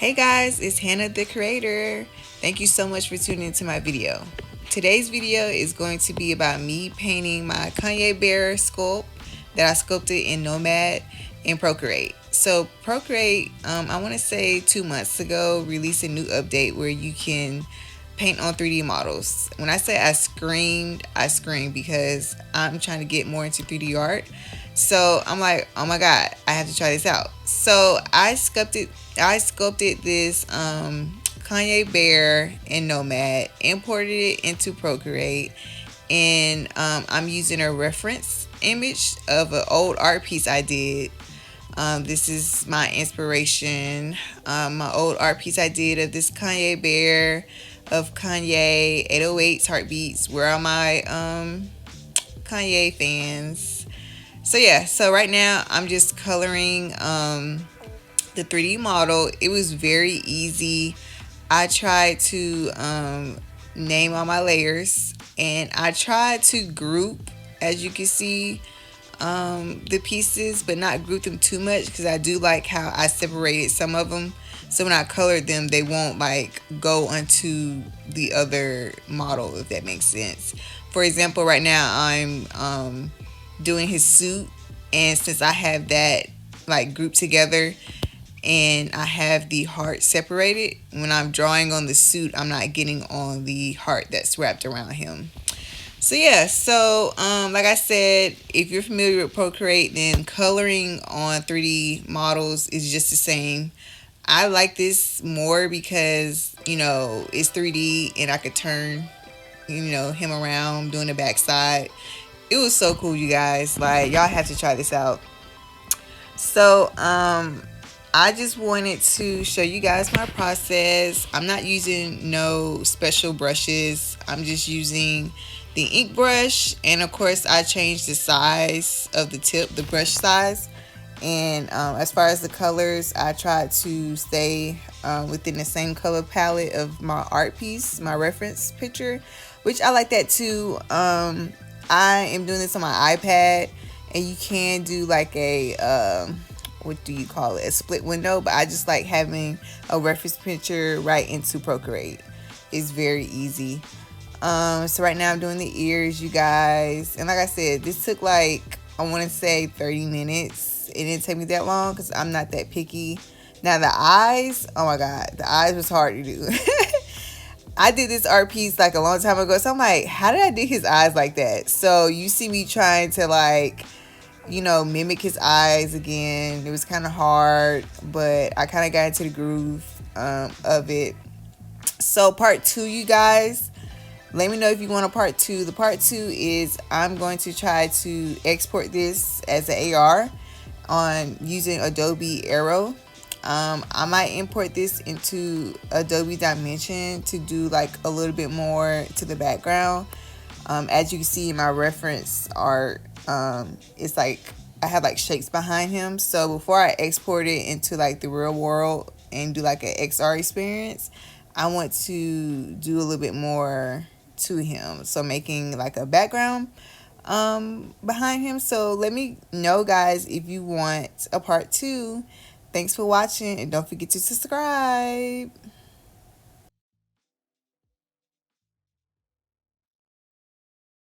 Hey guys, it's Hannah the creator. Thank you so much for tuning into my video. Today's video is going to be about me painting my Kanye Bear sculpt that I sculpted in Nomad in Procreate. So Procreate, I want to say 2 months ago, released a new update where you can paint on 3D models. When I say I screamed because I'm trying to get more into 3D art. So I'm like, oh my god, I have to try this out. So I sculpted this Kanye Bear in Nomad, imported it into Procreate, and I'm using a reference image of an old art piece I did. This is my inspiration. My old art piece I did of this Kanye Bear, of Kanye 808's Heartbeats. Where are my Kanye fans? So yeah, so right now I'm just coloring the 3D model. It was very easy. I tried to name all my layers, and I tried to group, as you can see, the pieces, but not group them too much because I do like how I separated some of them. So when I colored them, they won't like go onto the other model, if that makes sense. For example, right now I'm doing his suit, and since I have that like grouped together and I have the heart separated, when I'm drawing on the suit, I'm not getting on the heart that's wrapped around him. So yeah, so like I said, if you're familiar with Procreate, then coloring on 3D models is just the same. I like this more because, it's 3D and I could turn, him around doing the backside. It was so cool, you guys. Like, y'all have to try this out. So, I just wanted to show you guys my process. I'm not using no special brushes. I'm just using the ink brush, and of course I changed the size of the tip, the brush size. And as far as the colors, I tried to stay within the same color palette of my art piece, my reference picture, which I like that too. I am doing this on my iPad, and you can do like a what do you call it, a split window, but I just like having a reference picture right into Procreate. It's very easy. So right now I'm doing the ears, you guys, and like I said, this took like, I want to say 30 minutes. It didn't take me that long because I'm not that picky. Now the eyes, oh my god, the eyes was hard to do. I did this art piece like a long time ago, so I'm like, how did I do his eyes like that? So you see me trying to like, mimic his eyes again. It was kind of hard, but I kind of got into the groove of it. So part two, you guys, let me know if you want a part two. The part two is I'm going to try to export this as an AR on using Adobe Aero. I might import this into Adobe Dimension to do like a little bit more to the background. As you can see in my reference art, it's like I have like shapes behind him. So before I export it into like the real world and do like an XR experience, I want to do a little bit more to him. So making like a background behind him. So let me know, guys, if you want a part two. Thanks for watching, and don't forget to subscribe.